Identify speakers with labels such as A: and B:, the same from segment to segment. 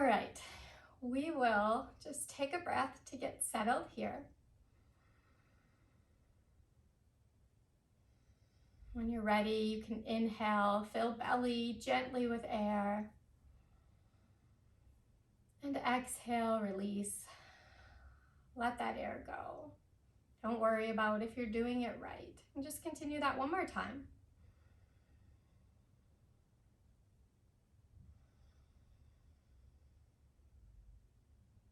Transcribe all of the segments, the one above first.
A: right, we will just take a breath to get settled here. When you're ready, you can inhale, fill belly gently with air. And exhale, release. Let that air go. Don't worry about if you're doing it right. And just continue that one more time.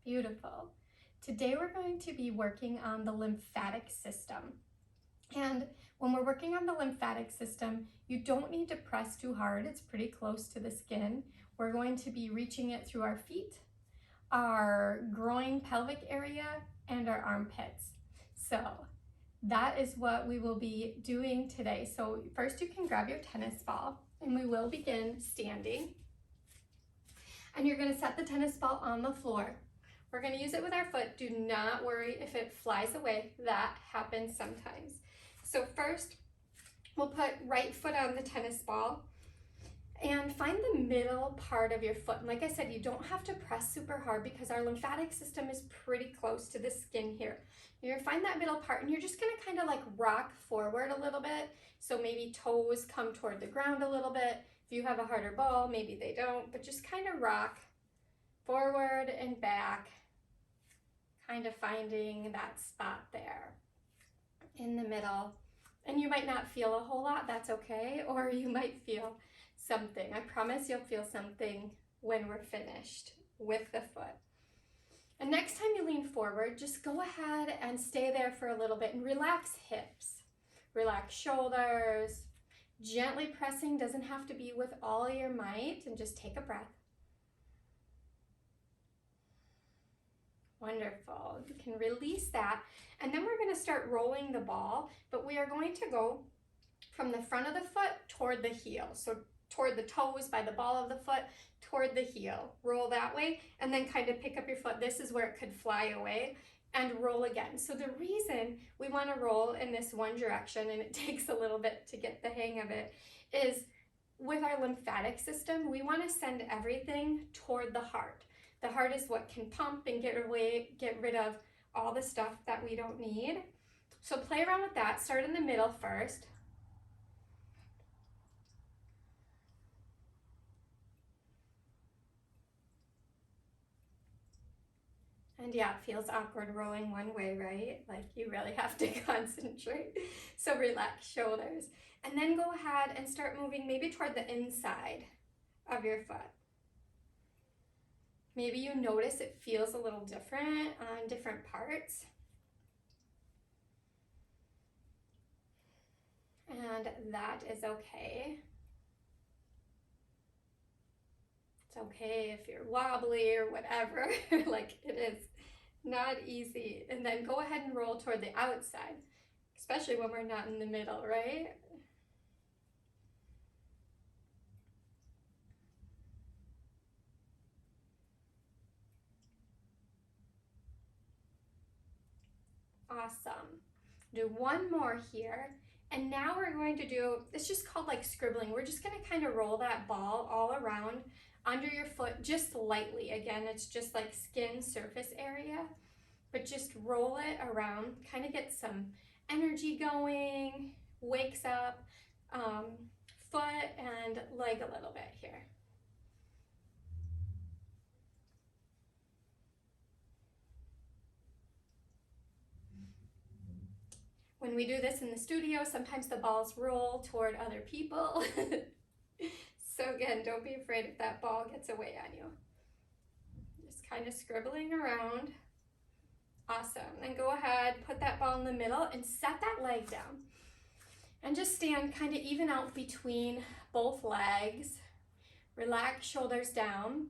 A: Beautiful. Today we're going to be working on the lymphatic system. And when we're working on the lymphatic system, you don't need to press too hard. It's pretty close to the skin. We're going to be reaching it through our feet, our groin pelvic area, and our armpits. So that is what we will be doing today. So first you can grab your tennis ball and we will begin standing. And you're gonna set the tennis ball on the floor. We're gonna use it with our foot. Do not worry if it flies away. That happens sometimes. So first, we'll put right foot on the tennis ball and find the middle part of your foot. And like I said, you don't have to press super hard because our lymphatic system is pretty close to the skin here. You're gonna find that middle part and you're just gonna kind of like rock forward a little bit. So maybe toes come toward the ground a little bit. If you have a harder ball, maybe they don't, but just kind of rock forward and back, kind of finding that spot there in the middle. And you might not feel a whole lot, that's okay, or you might feel something. I promise you'll feel something when we're finished with the foot. And next time you lean forward, just go ahead and stay there for a little bit and relax hips, relax shoulders, gently pressing, doesn't have to be with all your might, and just take a breath. Wonderful. You can release that. And then we're going to start rolling the ball, but we are going to go from the front of the foot toward the heel. So toward the toes by the ball of the foot, toward the heel. Roll that way, and then kind of pick up your foot. This is where it could fly away, and roll again. So the reason we want to roll in this one direction, and it takes a little bit to get the hang of it, is with our lymphatic system, we want to send everything toward the heart. The heart is what can pump and get rid of all the stuff that we don't need. So play around with that. Start in the middle first. And yeah, it feels awkward rolling one way, right? Like you really have to concentrate. So relax shoulders. And then go ahead and start moving maybe toward the inside of your foot. Maybe you notice it feels a little different on different parts. And that is okay. It's okay if you're wobbly or whatever, like it is not easy. And then go ahead and roll toward the outside, especially when we're not in the middle, right? Awesome. Do one more here. And now we're going to do, it's just called like scribbling. We're just going to kind of roll that ball all around under your foot just lightly. Again, it's just like skin surface area, but just roll it around, kind of get some energy going, wakes up foot and leg a little bit here. When we do this in the studio, sometimes the balls roll toward other people. So again, don't be afraid if that ball gets away on you. Just kind of scribbling around. Awesome. Then go ahead, put that ball in the middle and set that leg down. And just stand kind of even out between both legs. Relax shoulders down.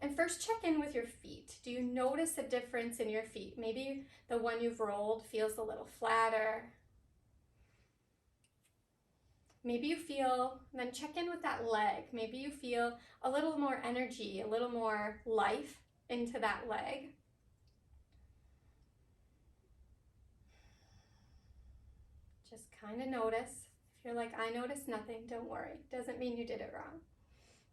A: And first check in with your feet. Do you notice a difference in your feet? Maybe the one you've rolled feels a little flatter. Maybe you feel, then check in with that leg. Maybe you feel a little more energy, a little more life into that leg. Just kind of notice. If you're like, I noticed nothing, don't worry. Doesn't mean you did it wrong.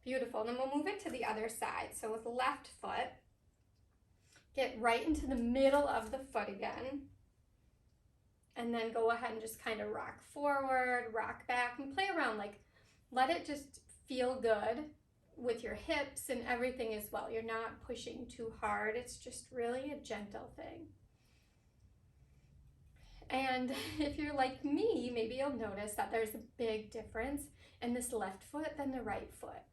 A: Beautiful. And then we'll move it to the other side. So with the left foot, get right into the middle of the foot again. And then go ahead and just kind of rock forward, rock back, and play around. Like, let it just feel good with your hips and everything as well. You're not pushing too hard. It's just really a gentle thing. And if you're like me, maybe you'll notice that there's a big difference in this left foot than the right foot.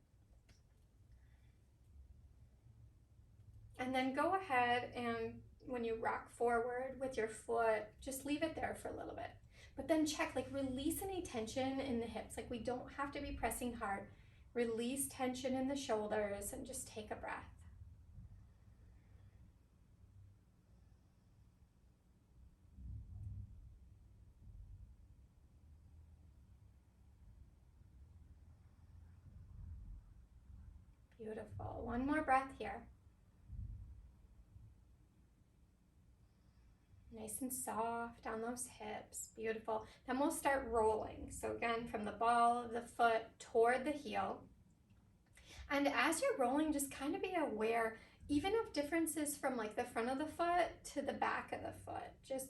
A: And then go ahead and when you rock forward with your foot, just leave it there for a little bit. But then check, like release any tension in the hips. Like we don't have to be pressing hard. Release tension in the shoulders and just take a breath. Beautiful. One more breath here. Nice and soft on those hips. Beautiful. Then we'll start rolling. So again, from the ball of the foot toward the heel. And as you're rolling, just kind of be aware even of differences from like the front of the foot to the back of the foot. Just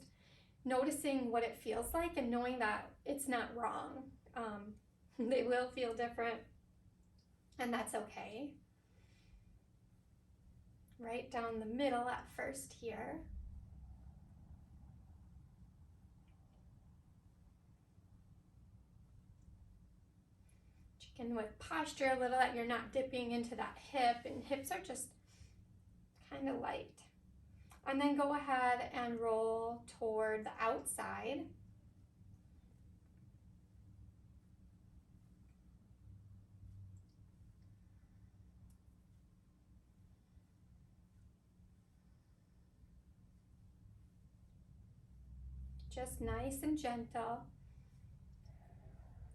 A: noticing what it feels like and knowing that it's not wrong. They will feel different, and that's okay. Right down the middle at first here. Check in with posture a little, that you're not dipping into that hip, and hips are just kind of light. And then go ahead and roll toward the outside. Just nice and gentle.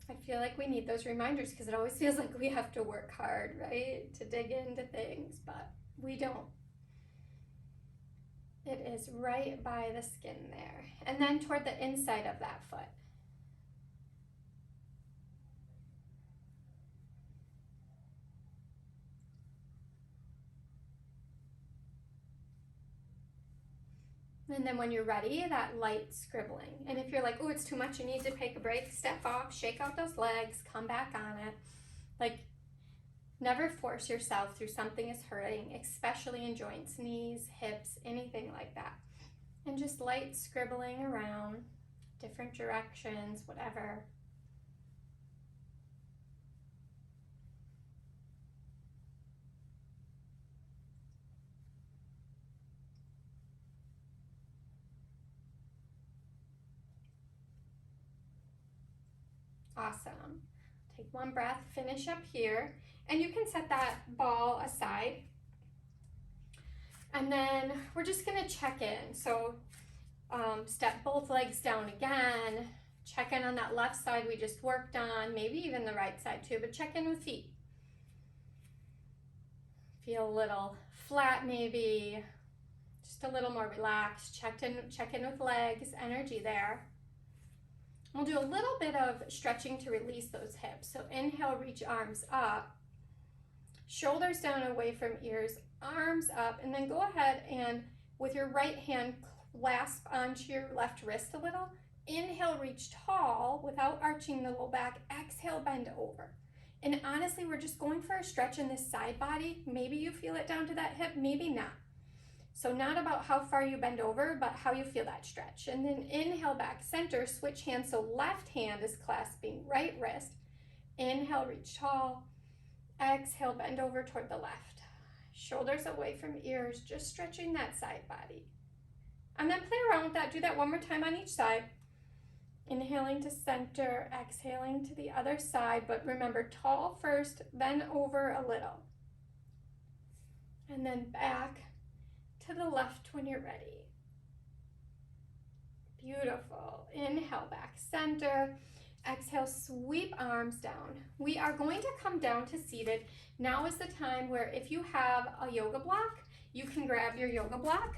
A: I feel like we need those reminders because it always feels like we have to work hard, right? To dig into things, but we don't. It is right by the skin there. And then toward the inside of that foot. And then when you're ready, that light scribbling. And if you're like, oh, it's too much, you need to take a break, step off, shake out those legs, come back on it. Like, never force yourself through something is hurting, especially in joints, knees, hips, anything like that. And just light scribbling around, different directions, whatever. Awesome. Take one breath, finish up here, and you can set that ball aside. And then we're just gonna check in. So step both legs down again, check in on that left side we just worked on, maybe even the right side too, but check in with feet. Feel a little flat maybe, just a little more relaxed. Check in with legs, energy there. We'll do a little bit of stretching to release those hips. So inhale, reach arms up, shoulders down away from ears, arms up, and then go ahead and with your right hand clasp onto your left wrist a little. Inhale, reach tall without arching the low back. Exhale, bend over. And honestly, we're just going for a stretch in this side body. Maybe you feel it down to that hip, maybe not. So not about how far you bend over, but how you feel that stretch. And then inhale, back center, switch hands. So left hand is clasping right wrist. Inhale, reach tall. Exhale, bend over toward the left. Shoulders away from ears, just stretching that side body. And then play around with that. Do that one more time on each side. Inhaling to center, exhaling to the other side. But remember, tall first, then over a little. And then back to the left when you're ready. Beautiful. Inhale, back center. Exhale, sweep arms down. We are going to come down to seated. Now is the time where if you have a yoga block, you can grab your yoga block.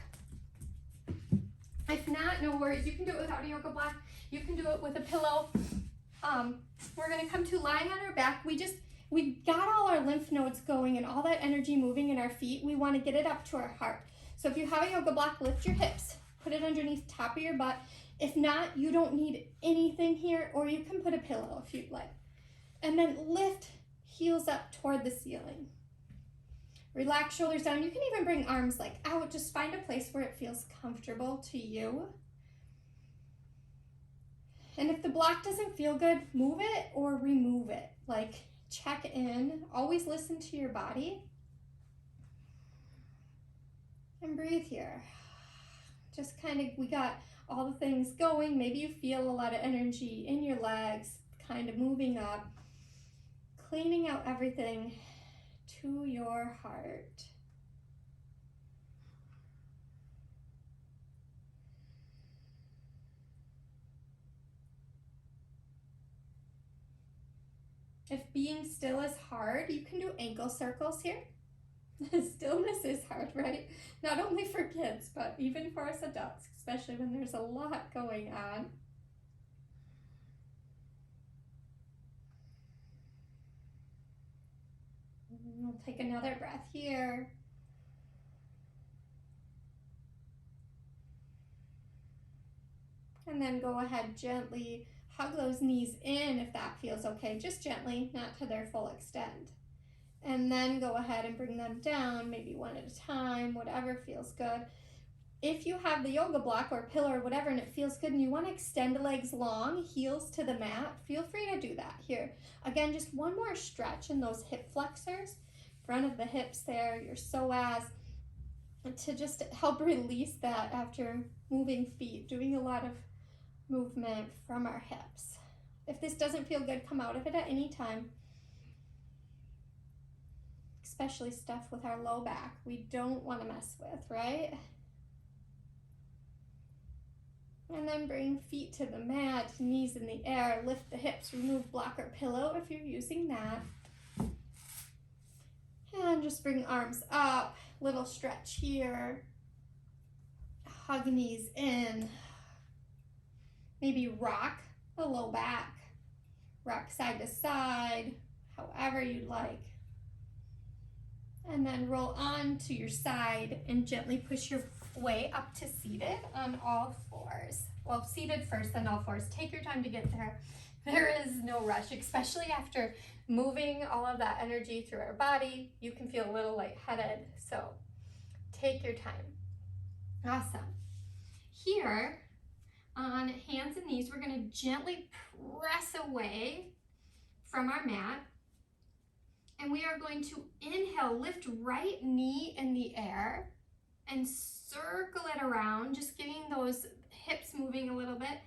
A: If not, no worries. You can do it without a yoga block. You can do it with a pillow. We're going to come to lying on our back. We just we got all our lymph nodes going and all that energy moving in our feet. We want to get it up to our heart. So if you have a yoga block, lift your hips, put it underneath the top of your butt. If not, you don't need anything here, or you can put a pillow if you'd like. And then lift heels up toward the ceiling. Relax shoulders down. You can even bring arms like out. Just find a place where it feels comfortable to you. And if the block doesn't feel good, move it or remove it. Like, check in. Always listen to your body. And breathe here. Just kind of, we got all the things going. Maybe you feel a lot of energy in your legs, kind of moving up, cleaning out everything to your heart. If being still is hard, you can do ankle circles here. Stillness is hard, right? Not only for kids, but even for us adults, especially when there's a lot going on. We'll take another breath here. And then go ahead, gently hug those knees in if that feels okay. Just gently, not to their full extent. And then go ahead and bring them down, maybe one at a time, whatever feels good. If you have the yoga block or pillow or whatever and it feels good and you want to extend the legs long, heels to the mat, feel free to do that here. Again, just one more stretch in those hip flexors, front of the hips there, your psoas, to just help release that after moving feet, doing a lot of movement from our hips. If this doesn't feel good, come out of it at any time. Especially stuff with our low back we don't want to mess with, right? And then bring feet to the mat, knees in the air, lift the hips, remove block or pillow if you're using that. And just bring arms up, little stretch here. Hug knees in. Maybe rock the low back. Rock side to side, however you'd like. And then roll on to your side and gently push your way up to seated on all fours. Well, seated first, then all fours. Take your time to get there. There is no rush, especially after moving all of that energy through our body. You can feel a little lightheaded, so take your time. Awesome. Here, on hands and knees, we're going to gently press away from our mat. And we are going to inhale, lift right knee in the air and circle it around, just getting those hips moving a little bit.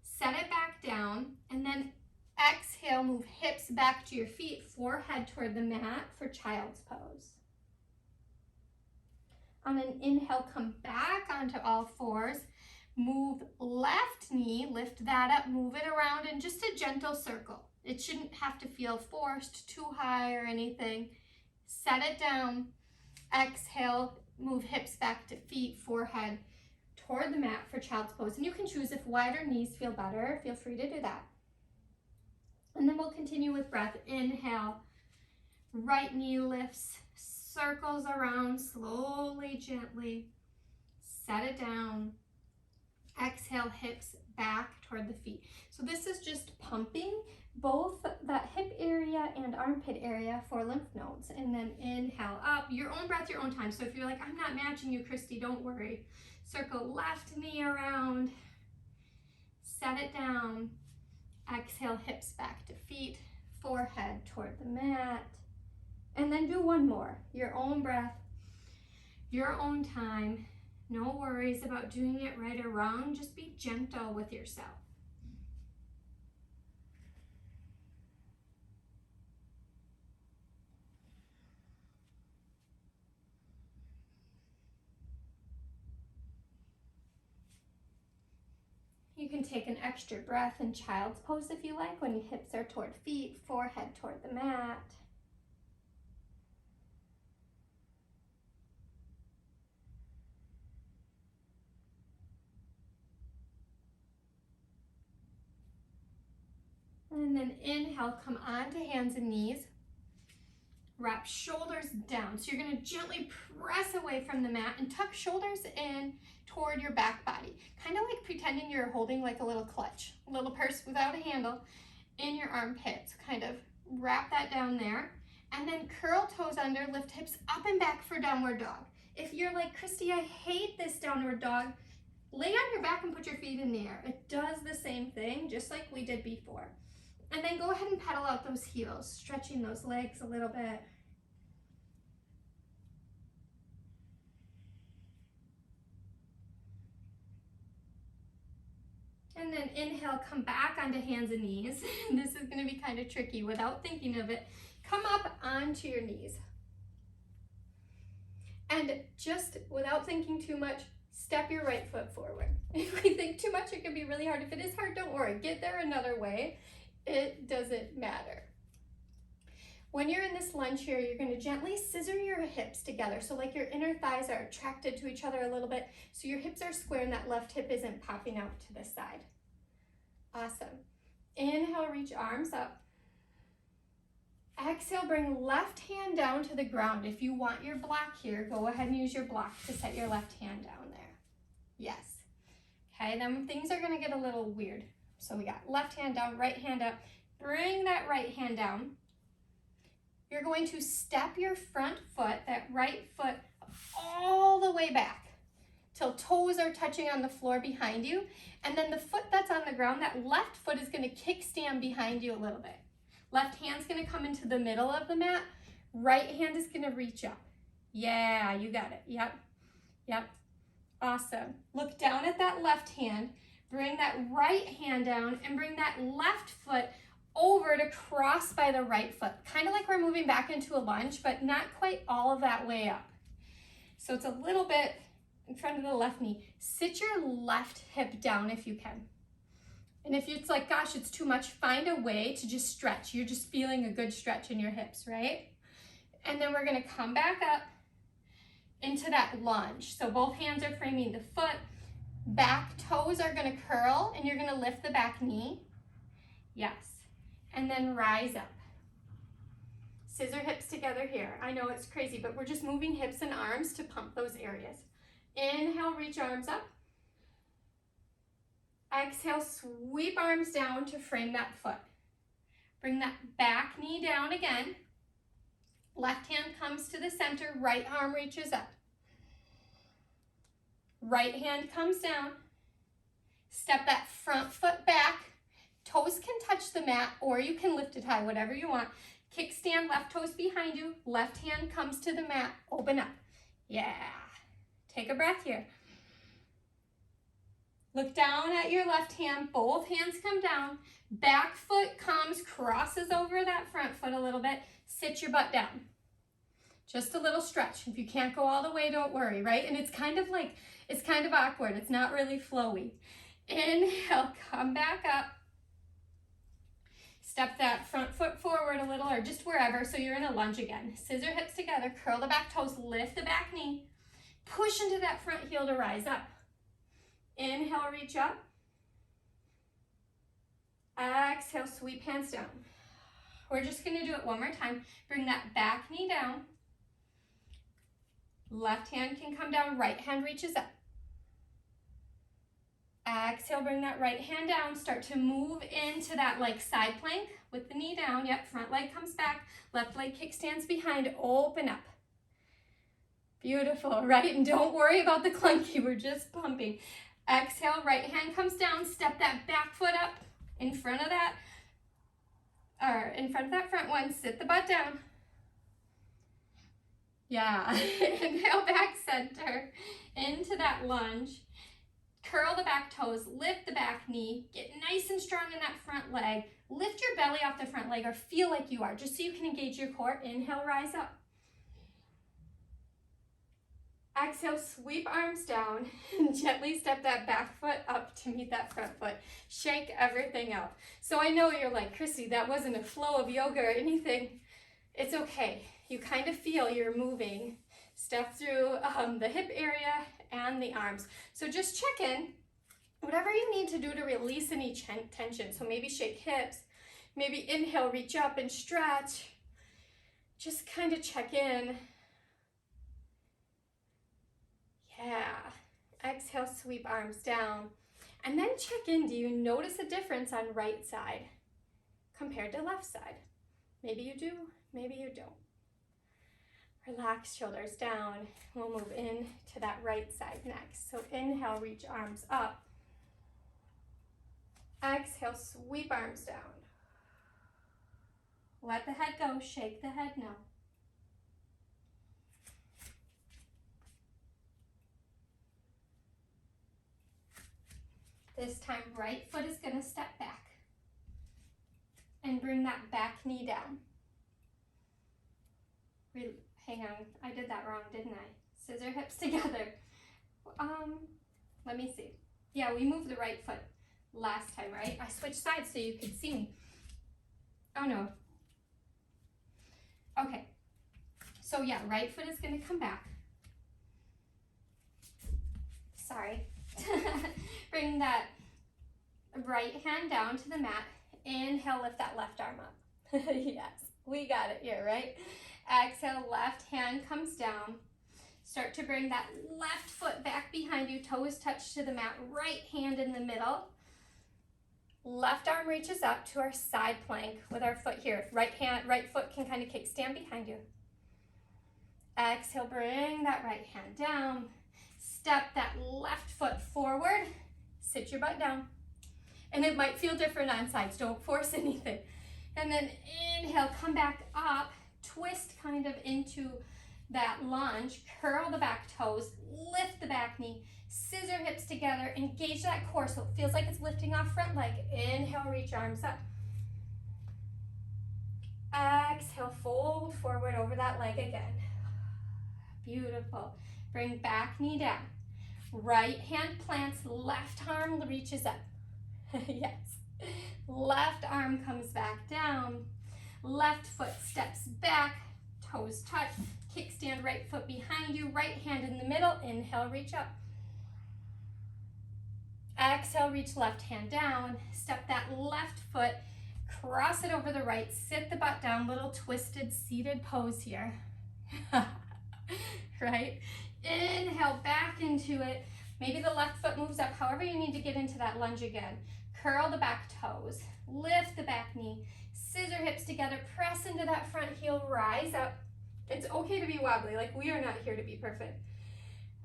A: Set it back down, and then exhale, move hips back to your feet, forehead toward the mat for child's pose. On an inhale, come back onto all fours. Move left knee, lift that up, move it around in just a gentle circle. It shouldn't have to feel forced, too high or anything. Set it down. Exhale, move hips back to feet, forehead toward the mat for child's pose. And you can choose if wider knees feel better, feel free to do that. And then we'll continue with breath. Inhale, right knee lifts, circles around slowly, gently. Set it down. Exhale, hips back toward the feet. So this is just pumping both that hip area and armpit area for lymph nodes. And then inhale up, your own breath, your own time. So if you're like, I'm not matching you, Christy, don't worry. Circle left knee around, set it down. Exhale, hips back to feet, forehead toward the mat. And then do one more, your own breath, your own time. No worries about doing it right or wrong. Just be gentle with yourself. You can take an extra breath in child's pose if you like, when your hips are toward feet, forehead toward the mat. And then inhale, come onto hands and knees. wrap shoulders down. So you're gonna gently press away from the mat and tuck shoulders in toward your back body. Kind of like pretending you're holding like a little clutch, a little purse without a handle in your armpits. Kind of wrap that down there. And then curl toes under, lift hips up and back for downward dog. If you're like, Christy, I hate this downward dog, lay on your back and put your feet in the air. It does the same thing, just like we did before. And then go ahead and pedal out those heels, stretching those legs a little bit. And then inhale, come back onto hands and knees. This is gonna be kind of tricky without thinking of it. Come up onto your knees. And just without thinking too much, step your right foot forward. If we think too much, it can be really hard. If it is hard, don't worry. Get there another way. It doesn't matter. When you're in this lunge here, you're going to gently scissor your hips together. So like your inner thighs are attracted to each other a little bit. So your hips are square and that left hip isn't popping out to the side. Awesome. Inhale, reach arms up. Exhale, bring left hand down to the ground. If you want your block here, go ahead and use your block to set your left hand down there. Yes. Okay, then things are going to get a little weird. So we got left hand down, right hand up. Bring that right hand down. You're going to step your front foot, that right foot, all the way back till toes are touching on the floor behind you. And then the foot that's on the ground, that left foot is going to kickstand behind you a little bit. Left hand's gonna come into the middle of the mat. Right hand is gonna reach up. Yeah, you got it. Yep, yep. Awesome. Look down at that left hand. Bring that right hand down and bring that left foot over to cross by the right foot. Kind of like we're moving back into a lunge, but not quite all of that way up. So it's a little bit in front of the left knee. Sit your left hip down if you can. And if it's like, gosh, it's too much, find a way to just stretch. You're just feeling a good stretch in your hips, right? And then we're gonna come back up into that lunge. So both hands are framing the foot. Back toes are gonna curl and you're gonna lift the back knee. Yes. And then rise up. Scissor hips together here. I know it's crazy, but we're just moving hips and arms to pump those areas. Inhale, reach arms up. Exhale, sweep arms down to frame that foot. Bring that back knee down again. Left hand comes to the center, right arm reaches up. Right hand comes down. Step that front foot back. Toes can touch the mat or you can lift it high, whatever you want. Kickstand, left toes behind you. Left hand comes to the mat, open up. Yeah. Take a breath here. Look down at your left hand, both hands come down, back foot comes, crosses over that front foot a little bit, sit your butt down. Just a little stretch. If you can't go all the way, don't worry, right? And it's kind of awkward. It's not really flowy. Inhale, come back up. Step that front foot forward a little or just wherever so you're in a lunge again. Scissor hips together, curl the back toes, lift the back knee, push into that front heel to rise up. Inhale, reach up. Exhale, sweep hands down. We're just going to do it one more time. Bring that back knee down. Left hand can come down, right hand reaches up. Exhale, bring that right hand down. Start to move into that like side plank with the knee down. Yep, front leg comes back. Left leg kickstands behind. Open up. Beautiful, right? And don't worry about the clunky. We're just pumping. Exhale, right hand comes down. Step that back foot up in front of that, or in front of that front one. Sit the butt down. Yeah. Inhale, back center into that lunge. Curl the back toes, lift the back knee, get nice and strong in that front leg. Lift your belly off the front leg or feel like you are, just so you can engage your core. Inhale, rise up. Exhale, sweep arms down and gently step that back foot up to meet that front foot. Shake everything out. So I know you're like, Chrissy, that wasn't a flow of yoga or anything. It's okay. You kind of feel you're moving. Step through the hip area and the arms. So just check in. Whatever you need to do to release any tension. So maybe shake hips. Maybe inhale, reach up and stretch. just kind of check in. Yeah. Exhale, sweep arms down. And then check in. Do you notice a difference on right side compared to left side? Maybe you do, maybe you don't. Relax, shoulders down. We'll move in to that right side next. So inhale, reach arms up. Exhale, sweep arms down. Let the head go, shake the head no. This time, right foot is gonna step back and bring that back knee down. Hang on, I did that wrong, didn't I? Scissor hips together. Let me see. Yeah, we moved the right foot last time, right? I switched sides so you could see me. Oh no. Okay, so yeah, right foot is gonna come back. Sorry. Bring that right hand down to the mat. Inhale, lift that left arm up. Yes, we got it here, right? Exhale, left hand comes down. Start to bring that left foot back behind you, toes touch to the mat, right hand in the middle. Left arm reaches up to our side plank with our foot here. Right foot can kind of kickstand behind you. Exhale, bring that right hand down. Step that left foot forward. Sit your butt down. And it might feel different on sides. Don't force anything. And then inhale, come back up. Twist kind of into that lunge. Curl the back toes. Lift the back knee. Scissor hips together. Engage that core so it feels like it's lifting off front leg. Inhale, reach arms up. Exhale, fold forward over that leg again. Beautiful. Bring back knee down. Right hand plants, left arm reaches up. Yes. Left arm comes back down. Left foot steps back, toes touch. Kickstand right foot behind you, right hand in the middle. Inhale, reach up. Exhale, reach left hand down. Step that left foot, cross it over the right, sit the butt down, little twisted seated pose here. Right? Inhale, back into it. Maybe the left foot moves up, however you need to get into that lunge again. Curl the back toes, lift the back knee, scissor hips together, press into that front heel, rise up. It's okay to be wobbly, like we are not here to be perfect.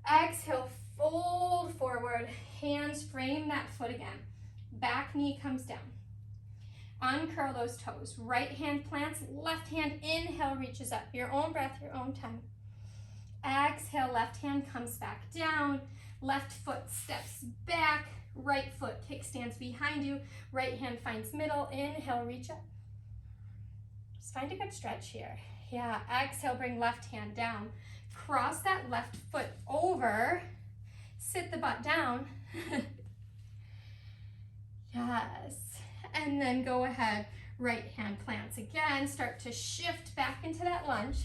A: Exhale, fold forward, hands frame that foot again. Back knee comes down. Uncurl those toes. Right hand plants, left hand inhale reaches up. Your own breath, your own time. Exhale, left hand comes back down. Left foot steps back. Right foot kickstands behind you. Right hand finds middle. Inhale, reach up. Just find a good stretch here. Yeah, exhale, bring left hand down. Cross that left foot over. Sit the butt down. Yes. And then go ahead, right hand plants again. Start to shift back into that lunge.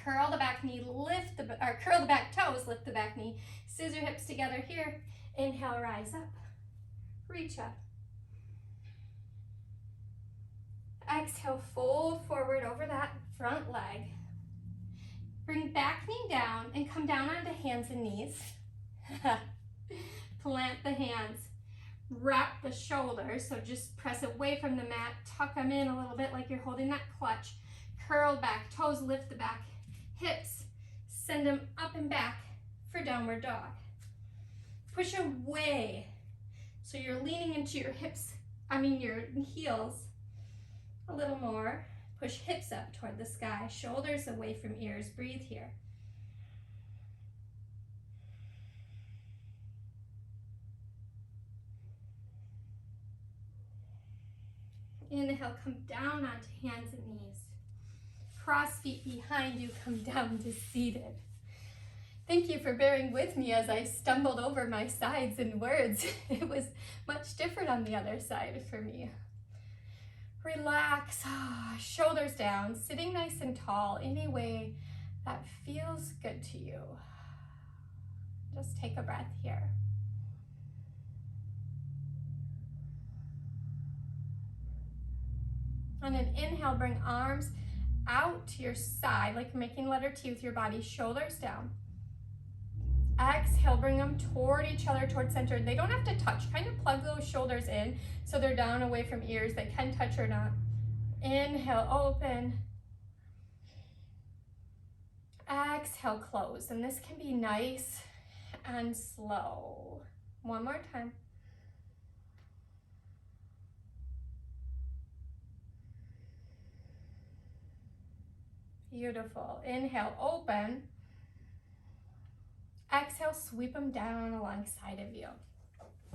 A: Curl the back knee, curl the back toes, lift the back knee. Scissor hips together here. Inhale, rise up. Reach up. Exhale, fold forward over that front leg. Bring back knee down and come down onto hands and knees. Plant the hands. Wrap the shoulders, so just press away from the mat. Tuck them in a little bit like you're holding that clutch. Curl back, toes lift the back. Hips, send them up and back for downward dog. Push away, so you're leaning into your your heels a little more. Push hips up toward the sky, shoulders away from ears. Breathe here. Inhale, come down onto hands and knees. Cross feet behind you, come down to seated. Thank you for bearing with me as I stumbled over my sides and words. It was much different on the other side for me. Relax, shoulders down, sitting nice and tall, any way that feels good to you. Just take a breath here. On an inhale, bring arms out to your side, like making letter T with your body, shoulders down. Exhale, bring them toward each other, toward center. They don't have to touch. Kind of plug those shoulders in so they're down away from ears. They can touch or not. Inhale, open. Exhale, close. And this can be nice and slow. One more time. Beautiful. Inhale, open. Exhale, sweep them down alongside of you.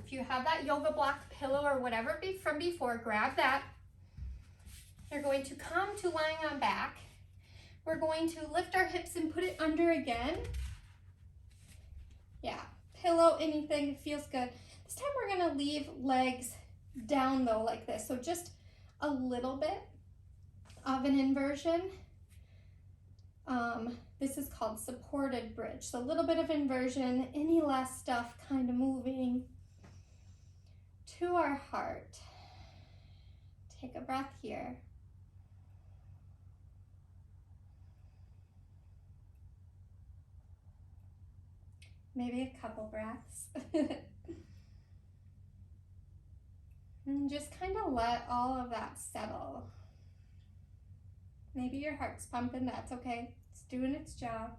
A: If you have that yoga block pillow or whatever from before, grab that. You're going to come to lying on back. We're going to lift our hips and put it under again. Yeah, pillow, anything, feels good. This time we're gonna leave legs down though, like this. So just a little bit of an inversion. This is called supported bridge. So a little bit of inversion, any less stuff kind of moving to our heart. Take a breath here. Maybe a couple breaths. And just kind of let all of that settle. Maybe your heart's pumping, that's okay. It's doing its job.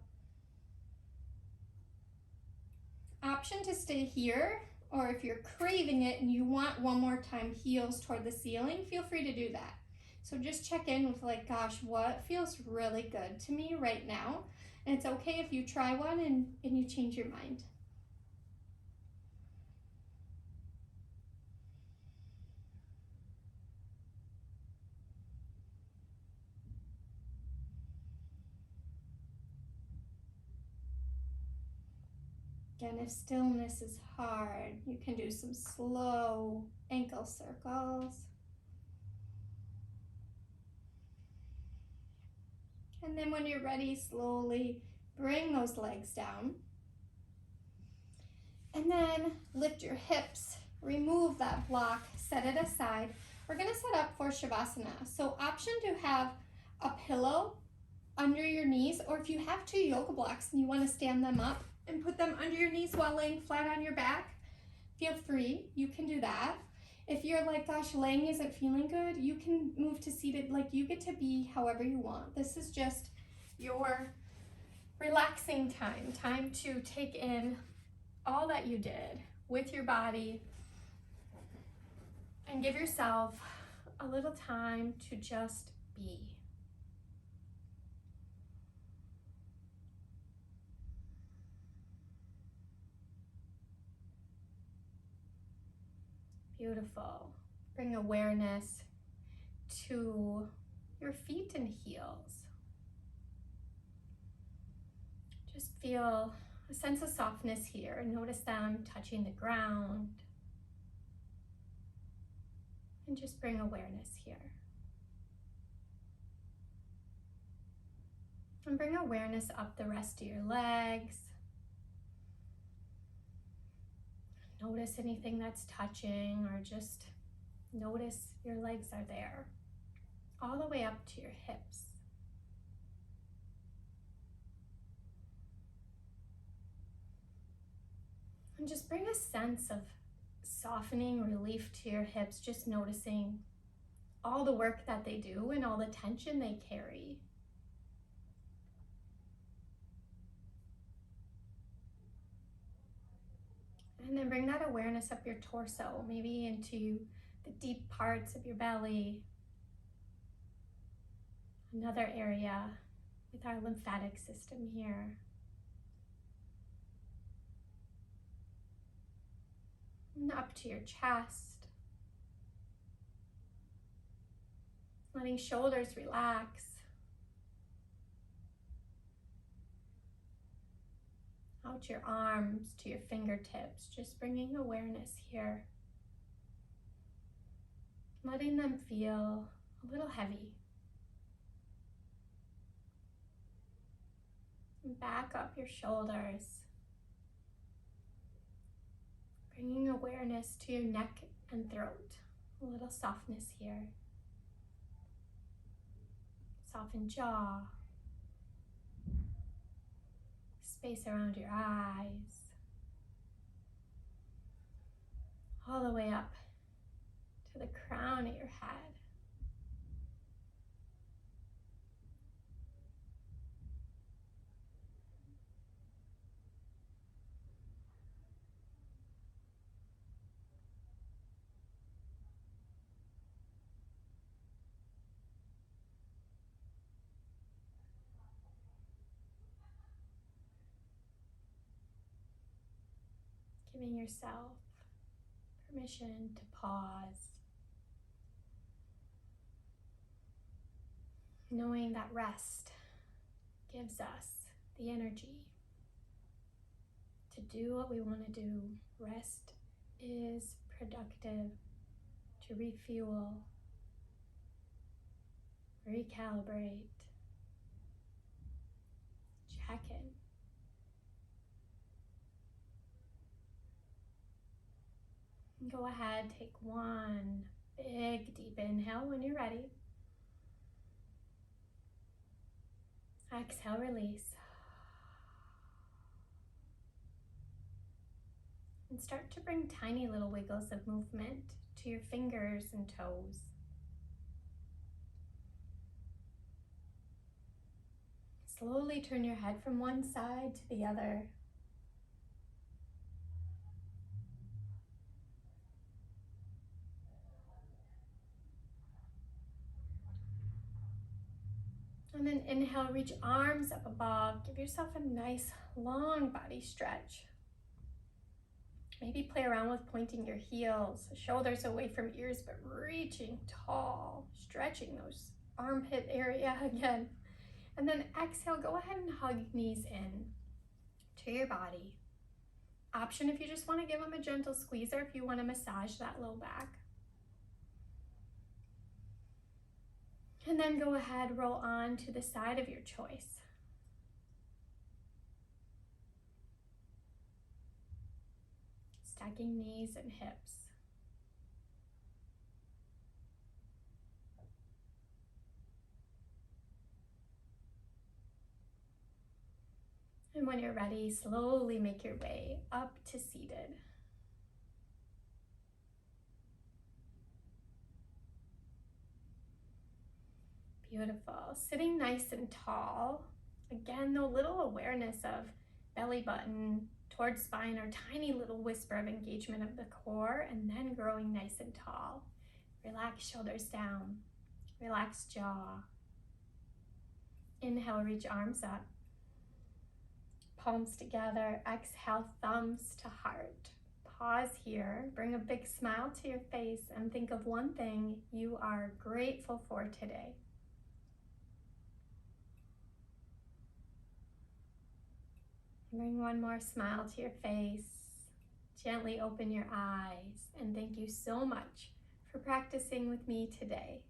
A: Option to stay here, or if you're craving it and you want one more time heels toward the ceiling, feel free to do that. So just check in with like, gosh, what feels really good to me right now? And it's okay if you try one and you change your mind. Again, if stillness is hard, you can do some slow ankle circles. And then when you're ready, slowly bring those legs down. And then lift your hips, remove that block, set it aside. We're gonna set up for Shavasana. So option to have a pillow under your knees, or if you have two yoga blocks and you wanna stand them up and put them under your knees while laying flat on your back, feel free, you can do that. If you're like, gosh, laying isn't feeling good, you can move to seated, like you get to be however you want. This is just your relaxing time to take in all that you did with your body and give yourself a little time to just be. Beautiful. Bring awareness to your feet and heels. Just feel a sense of softness here. Notice them touching the ground. And just bring awareness here. And bring awareness up the rest of your legs. Notice anything that's touching, or just notice your legs are there, all the way up to your hips. And just bring a sense of softening, relief to your hips, just noticing all the work that they do and all the tension they carry. And then bring that awareness up your torso, maybe into the deep parts of your belly. Another area with our lymphatic system here. And up to your chest. Letting shoulders relax. Out your arms to your fingertips, just bringing awareness here. Letting them feel a little heavy. And back up your shoulders. Bringing awareness to your neck and throat. A little softness here. Soften jaw. Space around your eyes. All the way up to the crown of your head. Giving yourself permission to pause. Knowing that rest gives us the energy to do what we want to do. Rest is productive, to refuel, recalibrate, check in. Go ahead, take one big deep inhale when you're ready. Exhale, release. And start to bring tiny little wiggles of movement to your fingers and toes. Slowly turn your head from one side to the other. And then inhale, reach arms up above. Give yourself a nice long body stretch. Maybe play around with pointing your heels, shoulders away from ears, but reaching tall, stretching those armpit area again. And then exhale, go ahead and hug knees in to your body. Option if you just want to give them a gentle squeeze or if you want to massage that low back. And then go ahead, roll on to the side of your choice. Stacking knees and hips. And when you're ready, slowly make your way up to seated. Beautiful. Sitting nice and tall. Again, though, little awareness of belly button towards spine or tiny little whisper of engagement of the core, and then growing nice and tall. Relax shoulders down. Relax jaw. Inhale, reach arms up. Palms together. Exhale, thumbs to heart. Pause here. Bring a big smile to your face and think of one thing you are grateful for today. Bring one more smile to your face. Gently open your eyes, and thank you so much for practicing with me today.